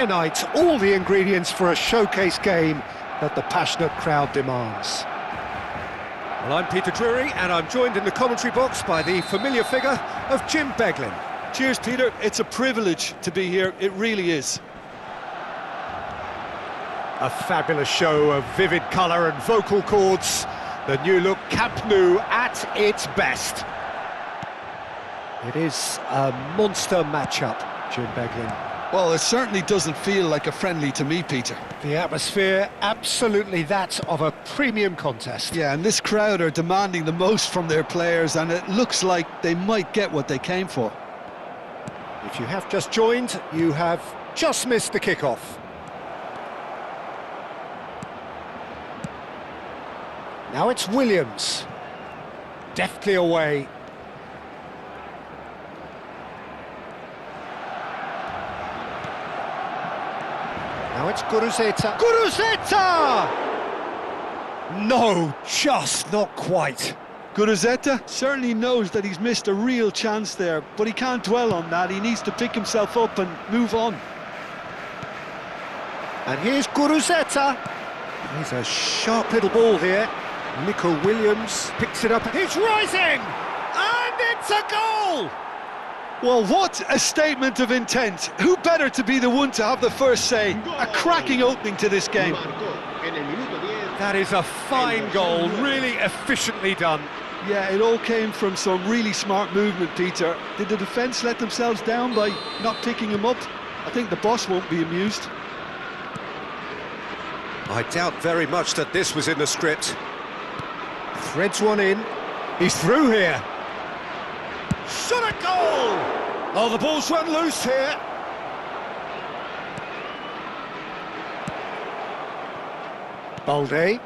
Unites all the ingredients for a showcase game that the passionate crowd demands. Well, I'm Peter Drury, and I'm joined in the commentary box by the familiar figure of Jim Beglin. Cheers, Peter. It's a privilege to be here. It really is. A fabulous show of vivid colour and vocal cords. The new look Camp Nou at its best. It is a monster matchup, Jim Beglin. Well, it certainly doesn't feel like a friendly to me, Peter. The atmosphere, absolutely that of a premium contest. Yeah, and this crowd are demanding the most from their players, and it looks like they might get what they came for. If you have just joined, you have just missed the kickoff. Now it's Williams. Deftly away. Now it's Guruzeta. Guruzeta! No, just not quite. Guruzeta certainly knows that he's missed a real chance there, but he can't dwell on that. He needs to pick himself up and move on. And here's Guruzeta. He's a sharp little ball here. Nico Williams picks it up. He's rising! And it's a goal! Well, what a statement of intent. Who better to be the one to have the first say? A cracking opening to this game. That is a fine goal, really efficiently done. Yeah, it all came from some really smart movement, Peter. Did the defence let themselves down by not picking him up? I think the boss won't be amused. I doubt very much that this was in the script. Threads one in. He's through here. Shot a goal! Oh, the ball's run loose here. Balde.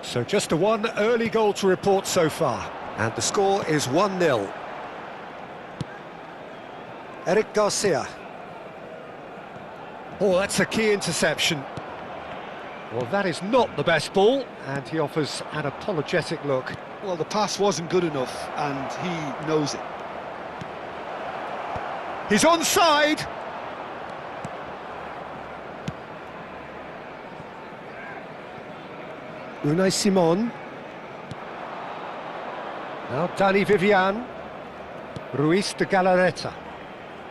So just a one early goal to report so far. And the score is 1-0. Eric Garcia. Oh, that's a key interception. Well, that is not the best ball, and he offers an apologetic look. Well, the pass wasn't good enough, and he knows it. He's onside! Unai Simon. Now Dani Vivian. Ruiz de Galarreta.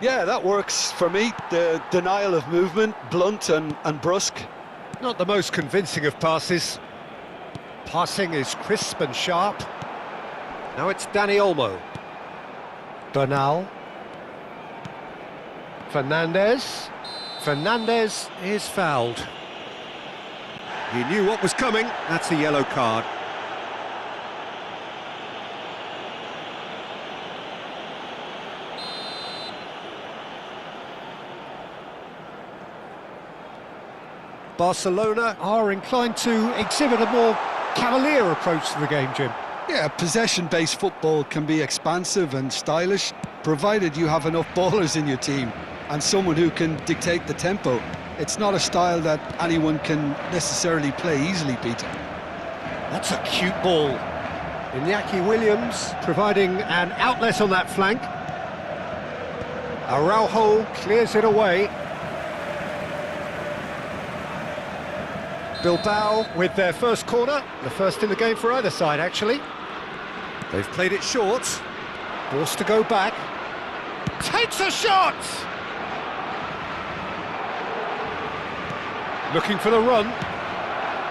Yeah, that works for me. The denial of movement, blunt and brusque. Not the most convincing of passes. Passing is crisp and sharp. Now it's Dani Olmo. Bernal. Fernandez. Fernandez is fouled. He knew what was coming. That's a yellow card. Barcelona are inclined to exhibit a more cavalier approach to the game, Jim. Yeah, possession-based football can be expansive and stylish, provided you have enough ballers in your team and someone who can dictate the tempo. It's not a style that anyone can necessarily play easily, Peter. That's a cute ball. Iñaki Williams providing an outlet on that flank. Araujo clears it away. Bilbao with their first corner, the first in the game for either side, actually. They've played it short, forced to go back. Takes a shot! Looking for the run.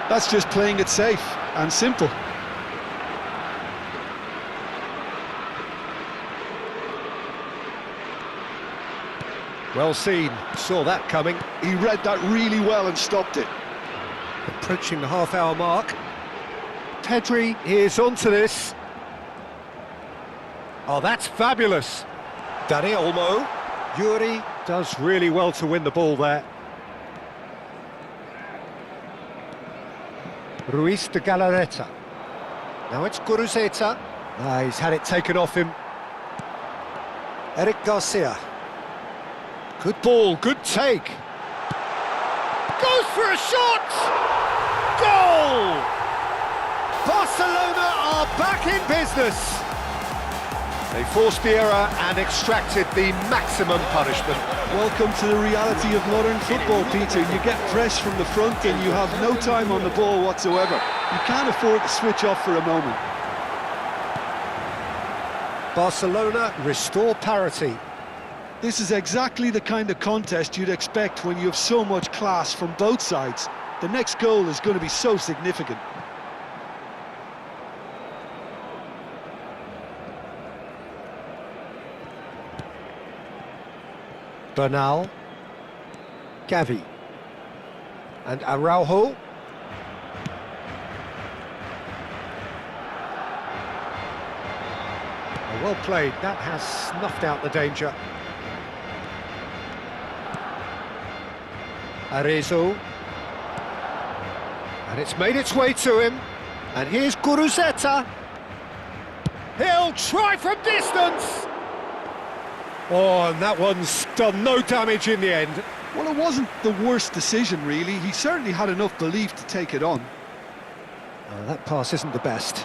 That's just playing it safe and simple. Well seen, saw that coming. He read that really well and stopped it. Approaching the half-hour mark. Pedri is onto this. Oh, that's fabulous. Dani Olmo. Yuri does really well to win the ball there. Ruiz de Galarreta. Now it's Guruzeta. He's had it taken off him. Eric Garcia. Good ball, good take. Goes for a shot! Goal! Barcelona are back in business. They forced the error and extracted the maximum punishment. Welcome to the reality of modern football, Peter. You get pressed from the front and you have no time on the ball whatsoever. You can't afford to switch off for a moment. Barcelona restore parity. This is exactly the kind of contest you'd expect when you have so much class from both sides. The next goal is going to be so significant. Bernal, Gavi, and Araujo. Well played, that has snuffed out the danger. Arezzo. And it's made its way to him. And here's Guruzeta. He'll try from distance. Oh, and that one's done no damage in the end. Well, it wasn't the worst decision, really. He certainly had enough belief to take it on. That pass isn't the best.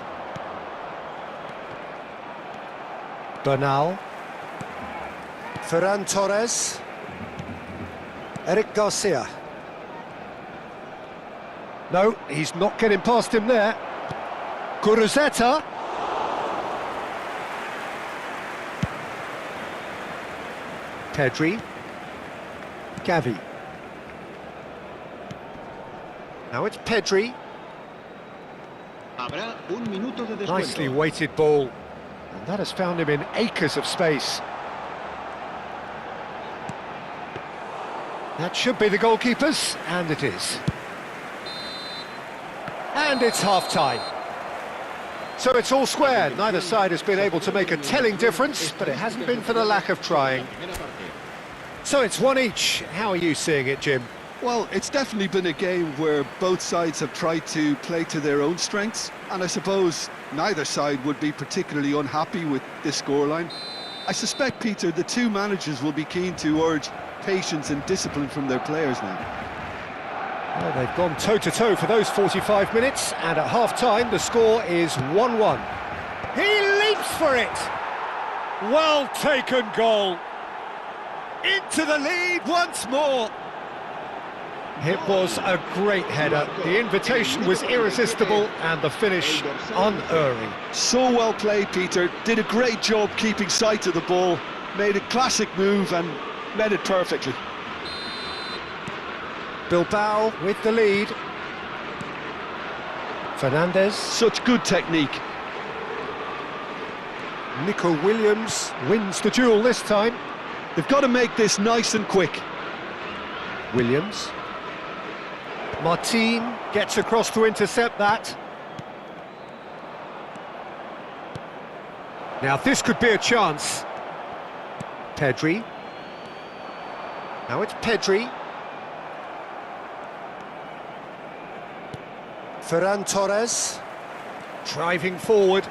Bernal. Ferran Torres. Eric Garcia. No, he's not getting past him there. Guruzeta. Pedri. Gavi. Now it's Pedri. Nicely weighted ball. And that has found him in acres of space. That should be the goalkeeper's, and it is. And it's half-time. So it's all square. Neither side has been able to make a telling difference, but it hasn't been for the lack of trying. So it's one each. How are you seeing it, Jim? Well, it's definitely been a game where both sides have tried to play to their own strengths, and I suppose neither side would be particularly unhappy with this scoreline. I suspect, Peter, the two managers will be keen to urge patience and discipline from their players now. Well, they've gone toe-to-toe for those 45 minutes, and at half-time the score is 1-1. He leaps for it! Well taken goal! Into the lead once more! It was a great header. The invitation was irresistible and the finish unerring. So well played, Peter. Did a great job keeping sight of the ball. Made a classic move and met it perfectly. Bilbao with the lead. Fernandez. Such good technique. Nico Williams wins the duel this time. They've got to make this nice and quick. Williams. Martin gets across to intercept that. Now this could be a chance. Pedri. Now it's Pedri. Ferran Torres. Driving forward.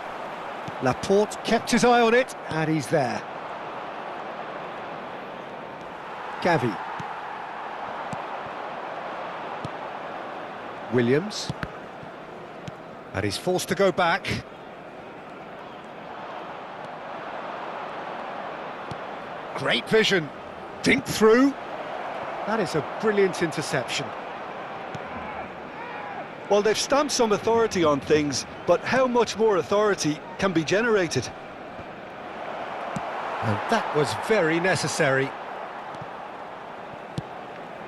Laporte kept his eye on it, and he's there. Gavi. Williams. And he's forced to go back. Great vision. Dink through. That is a brilliant interception. Well, they've stamped some authority on things, but how much more authority can be generated? And that was very necessary.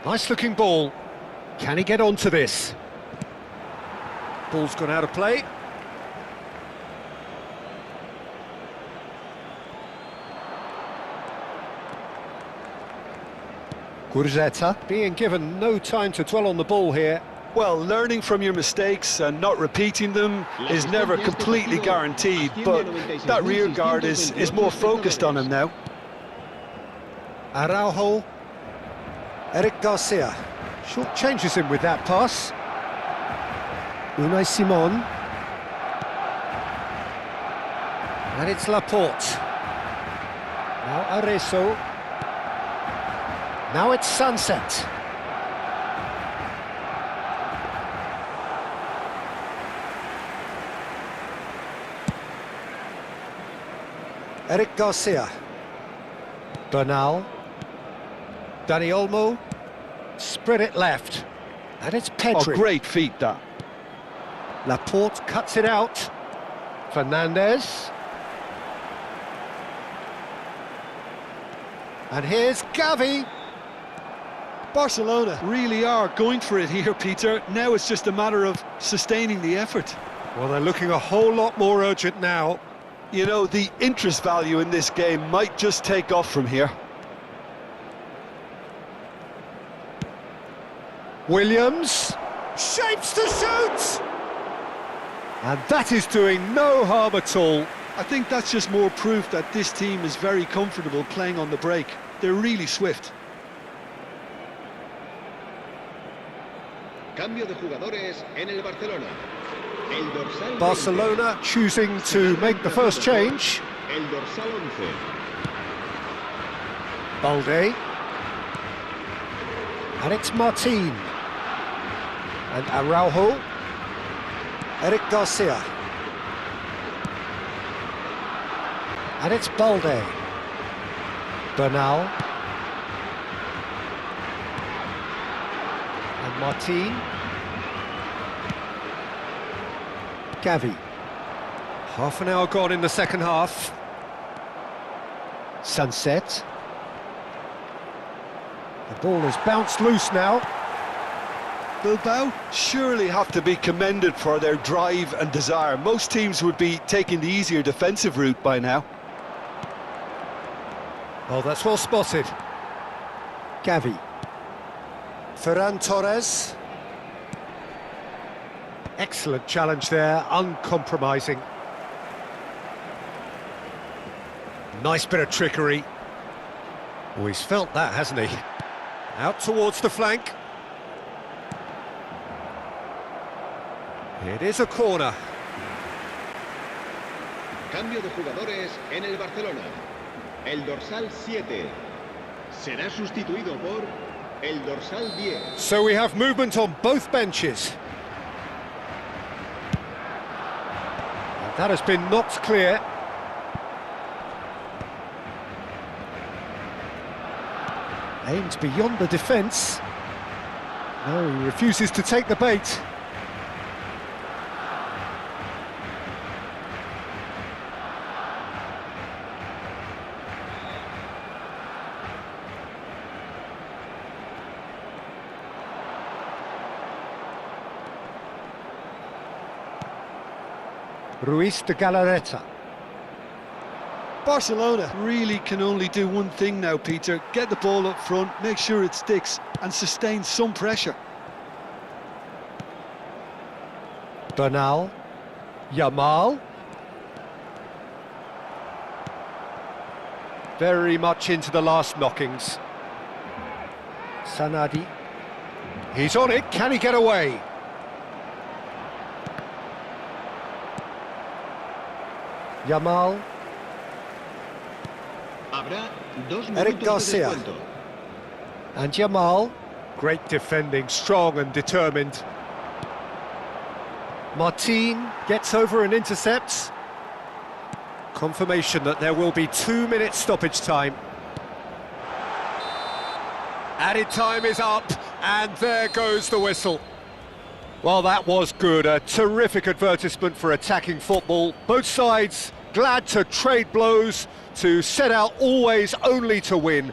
Nice looking ball. Can he get onto this? Ball's gone out of play. Guruzeta being given no time to dwell on the ball here. Well, learning from your mistakes and not repeating them is never completely guaranteed, but that rear guard is more focused on him now. Araujo. Eric Garcia. Short changes him with that pass. Unai Simon. And it's Laporte. Now Arezzo. Now it's Sunset. Eric Garcia. Bernal. Dani Olmo, spread it left, and it's Pedri. Oh, great feat, that. Laporte cuts it out. Fernandez. And here's Gavi. Barcelona really are going for it here, Peter. Now it's just a matter of sustaining the effort. Well, they're looking a whole lot more urgent now. You know, the interest value in this game might just take off from here. Williams shapes to shoot, and that is doing no harm at all. I think that's just more proof that this team is very comfortable playing on the break. They're really swift. Cambio de jugadores en el Barcelona. El dorsal Barcelona choosing to make the first change. El dorsal 11. Balde. And it's Martin. And Araujo. Eric Garcia. And it's Balde. Bernal. And Martin. Gavi. Half an hour gone in the second half. Sunset. The ball has bounced loose now. Bilbao surely have to be commended for their drive and desire. Most teams would be taking the easier defensive route by now. Oh, that's well spotted. Gavi. Ferran Torres. Excellent challenge there, uncompromising. Nice bit of trickery. Oh, he's felt that, hasn't he? Out towards the flank. It is a corner. Cambio de jugadores en el Barcelona. El dorsal 7 será sustituido por el dorsal 10. So we have movement on both benches. And that has been knocked clear. Aimed beyond the defence. No, he refuses to take the bait. Ruiz de Galarreta. Barcelona really can only do one thing now, Peter. Get the ball up front, make sure it sticks, and sustain some pressure. Bernal. Yamal. Very much into the last knockings. Sanadi. He's on it, can he get away? Yamal. Habrá 2 Eric minutos de Garcia. descuento. And Yamal. Great defending, strong and determined. Martin gets over and intercepts. Confirmation that there will be 2 minutes stoppage time. Added time is up, and there goes the whistle. Well, that was good. A terrific advertisement for attacking football. Both sides glad to trade blows, to set out always only to win.